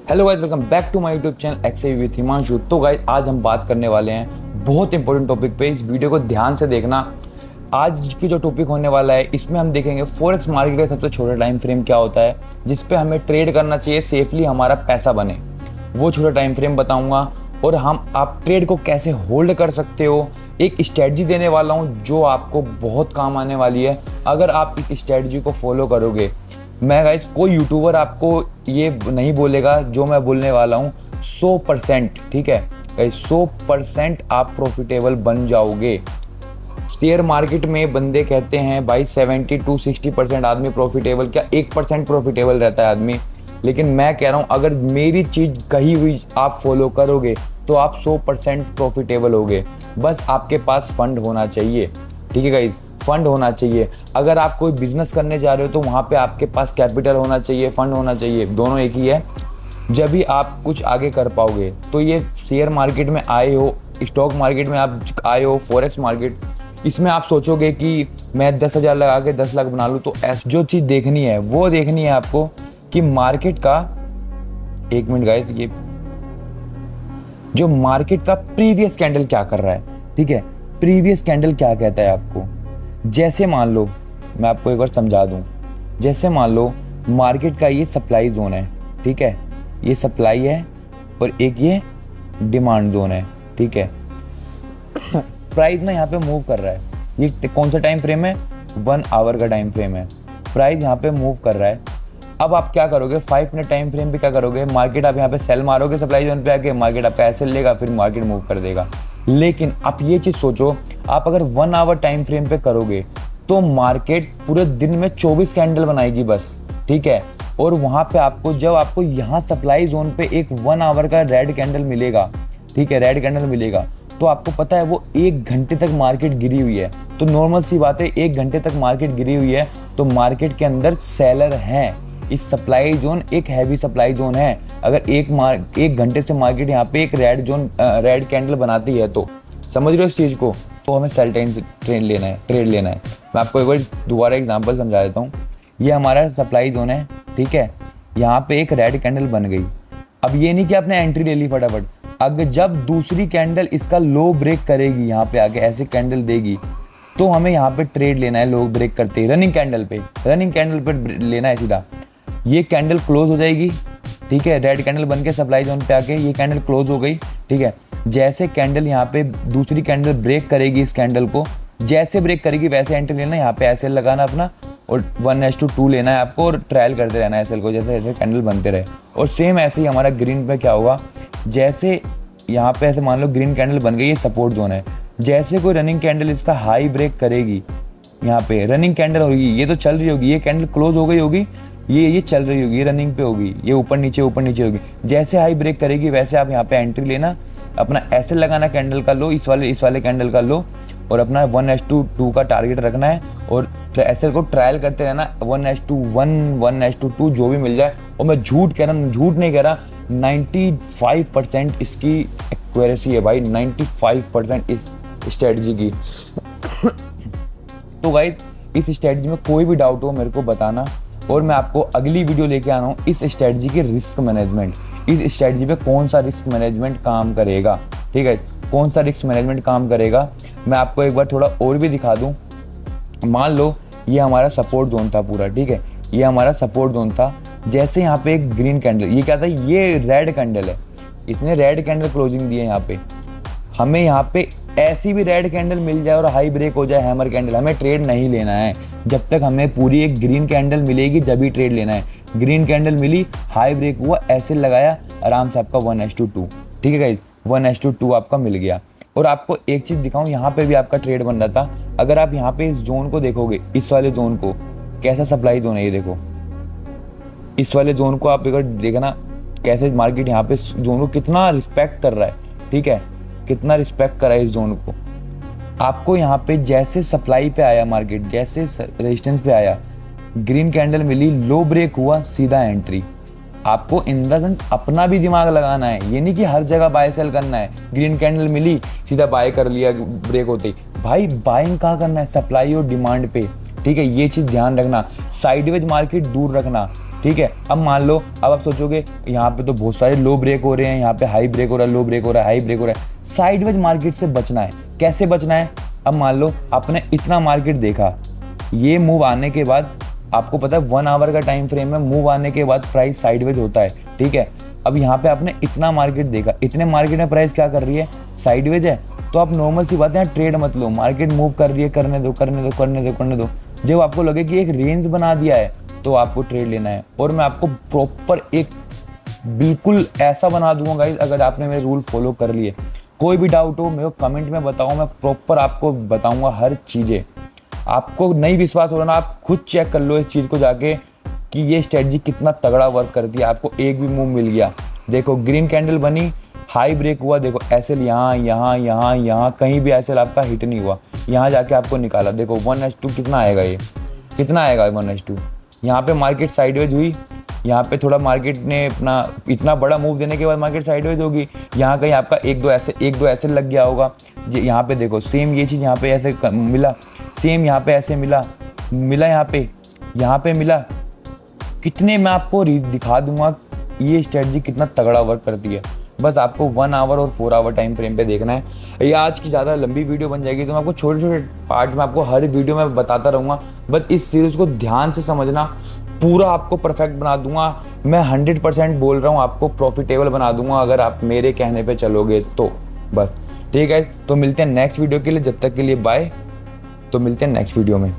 Hello guys, welcome back to my YouTube channel X I with Himanshu. तो guys, आज हम बात करने वाले हैं बहुत इंपॉर्टेंट टॉपिक पे। इस वीडियो को ध्यान से देखना। आज की जो टॉपिक होने वाला है, इसमें हम देखेंगे फॉरेक्स मार्केट का सबसे छोटा टाइम फ्रेम क्या होता है जिस पे हमें ट्रेड करना चाहिए, सेफली हमारा पैसा बने। वो छोटा टाइम फ्रेम बताऊंगा और आप ट्रेड को कैसे होल्ड कर सकते हो। एक स्ट्रेटजी देने वाला हूँ जो आपको बहुत काम आने वाली है अगर आप इस स्ट्रेटजी को फॉलो करोगे। मैं गाइस, कोई यूट्यूबर आपको ये नहीं बोलेगा जो मैं बोलने वाला हूँ 100%। ठीक है गाइस, 100% आप प्रॉफिटेबल बन जाओगे। शेयर मार्केट में बंदे कहते हैं भाई 70 to 60% आदमी प्रॉफिटेबल, क्या 1% प्रॉफिटेबल रहता है आदमी। लेकिन मैं कह रहा हूँ अगर मेरी चीज़ कही हुई आप फॉलो करोगे तो आप 100% प्रॉफिटेबल होगे। बस आपके पास फंड होना चाहिए। ठीक है गाइज, फंड होना चाहिए। अगर आप कोई बिजनेस करने जा रहे हो तो वहाँ पे आपके पास कैपिटल होना चाहिए, फंड होना चाहिए, दोनों एक ही है। जब भी आप कुछ आगे कर पाओगे। तो ये शेयर मार्केट में आए हो, स्टॉक मार्केट में आप आए हो, फॉरेक्स मार्केट, इसमें आप सोचोगे कि मैं 10,000 लगा के 10 लाख बना लूँ। तो ऐसी जो चीज़ देखनी है वो देखनी है आपको कि मार्केट का, एक मिनट गाइस, ये जो मार्केट का प्रीवियस कैंडल क्या कर रहा है। ठीक है, प्रीवियस कैंडल क्या कहता है आपको। जैसे मान लो, मैं आपको एक बार समझा दूं। जैसे मान लो मार्केट का ये सप्लाई जोन है। ठीक है, ये सप्लाई है और एक ये डिमांड जोन है। ठीक है, प्राइस ना यहाँ पे मूव कर रहा है। ये कौन सा टाइम फ्रेम है? 1 आवर का टाइम फ्रेम है। प्राइस यहाँ पे मूव कर रहा है। अब आप क्या करोगे, 5 मिनट टाइम फ्रेम पे क्या करोगे, मार्केट आप यहाँ पे सेल मारोगे सप्लाई जोन पे आके, मार्केट आपका ऐसे लेगा, फिर मार्केट मूव कर देगा। लेकिन आप ये चीज़ सोचो, आप अगर 1 आवर टाइम फ्रेम पे करोगे तो मार्केट पूरे दिन में 24 कैंडल बनाएगी बस। ठीक है, और वहाँ पे आपको, जब आपको यहाँ सप्लाई जोन पे एक 1 आवर का रेड कैंडल मिलेगा, ठीक है, रेड कैंडल मिलेगा, तो आपको पता है वो 1 घंटे तक मार्केट गिरी हुई है। तो नॉर्मल सी बात है, 1 घंटे तक मार्केट गिरी हुई है तो मार्केट के अंदर सेलर हैं। इस सप्लाई जोन एक हैवी सप्लाई जोन है। अगर एक घंटे से मार्केट यहाँ पे एक रेड कैंडल बनाती है तो समझ रहे हो इस चीज़ को। तो हमें सेल टाइम से ट्रेड लेना है। मैं आपको एक बार दोबारा एग्जांपल समझा देता हूँ। ये हमारा सप्लाई जोन है। ठीक है, यहाँ पे एक रेड कैंडल बन गई। अब ये नहीं कि आपने एंट्री ले ली फटाफट। अगर जब दूसरी कैंडल इसका लो ब्रेक करेगी, यहाँ पे आके ऐसे कैंडल देगी, तो हमें यहाँ पे ट्रेड लेना है। लो ब्रेक करते ही रनिंग कैंडल पे लेना है सीधा। ये कैंडल क्लोज हो जाएगी। ठीक है, रेड कैंडल बन के सप्लाई जोन पे आके ये कैंडल क्लोज हो गई। ठीक है, जैसे कैंडल यहाँ पे दूसरी कैंडल ब्रेक करेगी, इस कैंडल को जैसे ब्रेक करेगी वैसे एंट्री लेना है। यहाँ पे एसएल लगाना अपना और 1:2 लेना है आपको और ट्रायल करते रहना है एसएल को, जैसे जैसे कैंडल बनते रहे। और सेम ऐसे ही हमारा ग्रीन पे क्या होगा, जैसे यहाँ पे ऐसे मान लो ग्रीन कैंडल बन गई, ये सपोर्ट जोन है। जैसे कोई रनिंग कैंडल इसका हाई ब्रेक करेगी, यहाँ पे रनिंग कैंडल होगी, ये तो चल रही होगी, ये कैंडल क्लोज हो गई होगी, ये चल रही होगी, ये रनिंग पे होगी, ये ऊपर नीचे होगी। जैसे हाई ब्रेक करेगी वैसे आप यहाँ पे एंट्री लेना, अपना ऐसे लगाना कैंडल का लो, इस वाले कैंडल का लो, और अपना 1:2 का टारगेट रखना है और ऐसे को ट्रायल करते रहना। 1:1 1:2 जो भी मिल जाए। और मैं झूठ नहीं कह रहा, 95% इसकी एक्यूरेसी है भाई, 95% इस स्ट्रेटजी की। तो गाइस, इस स्ट्रेटजी में कोई भी डाउट हो मेरे को बताना, और मैं आपको अगली वीडियो लेके आना हूँ इस स्ट्रेटजी की रिस्क मैनेजमेंट। इस स्ट्रेटजी पे कौन सा रिस्क मैनेजमेंट काम करेगा। ठीक है, कौन सा रिस्क मैनेजमेंट काम करेगा, मैं आपको एक बार थोड़ा और भी दिखा दूँ। मान लो ये हमारा सपोर्ट जोन था पूरा। ठीक है, ये हमारा सपोर्ट जोन था। जैसे यहाँ पे एक ग्रीन कैंडल, ये क्या था, ये रेड कैंडल है, इसने रेड कैंडल क्लोजिंग दी है। यहाँ पे हमें यहाँ पे ऐसी भी रेड कैंडल मिल जाए और हाई ब्रेक हो जाए, हैमर कैंडल, हमें ट्रेड नहीं लेना है। जब तक हमें पूरी एक ग्रीन कैंडल मिलेगी जब ही ट्रेड लेना है। ग्रीन कैंडल मिली, हाई ब्रेक हुआ, ऐसे लगाया, आराम से आपका 1:2। ठीक है गाइस, 1:2 आपका मिल गया। और आपको एक चीज़ दिखाऊं, यहाँ पे भी आपका ट्रेड बन रहा था। अगर आप यहाँ पे इस जोन को देखोगे, इस वाले जोन को, कैसा सप्लाई जोन है ये देखो। इस वाले जोन को आप अगर देखना कैसे मार्केट यहाँ पे जोन को कितना रिस्पेक्ट कर रहा है। ठीक है, कितना रिस्पेक्ट कर रहा है इस जोन को। आपको यहाँ पे जैसे सप्लाई पे आया मार्केट, जैसे रेजिस्टेंस पे आया, ग्रीन कैंडल मिली, लो ब्रेक हुआ, सीधा एंट्री। आपको इन द सेंस अपना भी दिमाग लगाना है, ये नहीं कि हर जगह बाय सेल करना है। ग्रीन कैंडल मिली, सीधा बाय कर लिया ब्रेक होते ही। भाई बाइंग कहाँ करना है, सप्लाई और डिमांड पे। ठीक है, ये चीज़ ध्यान रखना। साइडवेज मार्केट दूर रखना। ठीक है। अब मान लो, अब आप सोचोगे यहाँ पे तो बहुत सारे लो ब्रेक हो रहे हैं, यहाँ पे हाई ब्रेक हो रहा है, लो ब्रेक हो रहा है, हाई ब्रेक हो रहा है। साइडवेज मार्केट से बचना है। कैसे बचना है? अब मान लो आपने इतना मार्केट देखा, ये मूव आने के बाद आपको पता है 1 आवर का टाइम फ्रेम है, मूव आने के बाद प्राइस साइडवेज होता है, ठीक है। अब यहाँ पे आपने इतना मार्केट देखा, इतने मार्केट में प्राइस क्या कर रही है? साइडवेज है। तो आप नॉर्मल सी बात है, ट्रेड मत लो, मार्केट मूव कर रही है, करने दो करने दो करने दो करने दो। जब आपको लगे कि एक रेंज बना दिया है तो आपको ट्रेड लेना है। और मैं आपको प्रॉपर एक बिल्कुल ऐसा बना दूंगा गाइस, अगर आपने मेरे रूल फॉलो कर लिए। कोई भी डाउट हो मेरे को कमेंट में बताओ, मैं प्रॉपर आपको बताऊंगा हर चीज़ें। आपको नहीं विश्वास हो रहा ना, आप खुद चेक कर लो इस चीज़ को जाके कि ये स्ट्रेटजी कितना तगड़ा वर्क करती है। आपको एक भी मूव मिल गया, देखो ग्रीन कैंडल बनी, हाई ब्रेक हुआ, देखो एसएल यहाँ यहाँ यहाँ यहाँ कहीं भी एसएल आपका हिट नहीं हुआ, यहाँ जाके आपको निकाला। देखो 1h2 कितना आएगा, ये कितना आएगा 1h2। यहाँ पे मार्केट साइडवेज हुई, यहाँ पे थोड़ा मार्केट ने अपना इतना बड़ा मूव देने के बाद मार्केट साइडवेज होगी। यहाँ कहीं आपका एक दो ऐसे लग गया होगा। यहाँ पे देखो सेम ये चीज़ यहाँ पे ऐसे मिला, सेम यहाँ पे ऐसे मिला यहाँ पे मिला। कितने मैं आपको दिखा दूंगा ये स्ट्रेटजी कितना तगड़ा वर्क करती है। बस आपको 1 आवर और 4 आवर टाइम फ्रेम पे देखना है। ये आज की ज़्यादा लंबी वीडियो बन जाएगी, तो मैं आपको छोटे छोटे पार्ट में आपको हर वीडियो में बताता रहूँगा। बस इस सीरीज़ को ध्यान से समझना, पूरा आपको परफेक्ट बना दूंगा। मैं 100% बोल रहा हूँ, आपको प्रॉफिटेबल बना दूंगा अगर आप मेरे कहने पे चलोगे तो। बस ठीक है, तो मिलते हैं नेक्स्ट वीडियो के लिए, जब तक के लिए बाय। तो मिलते हैं नेक्स्ट वीडियो में।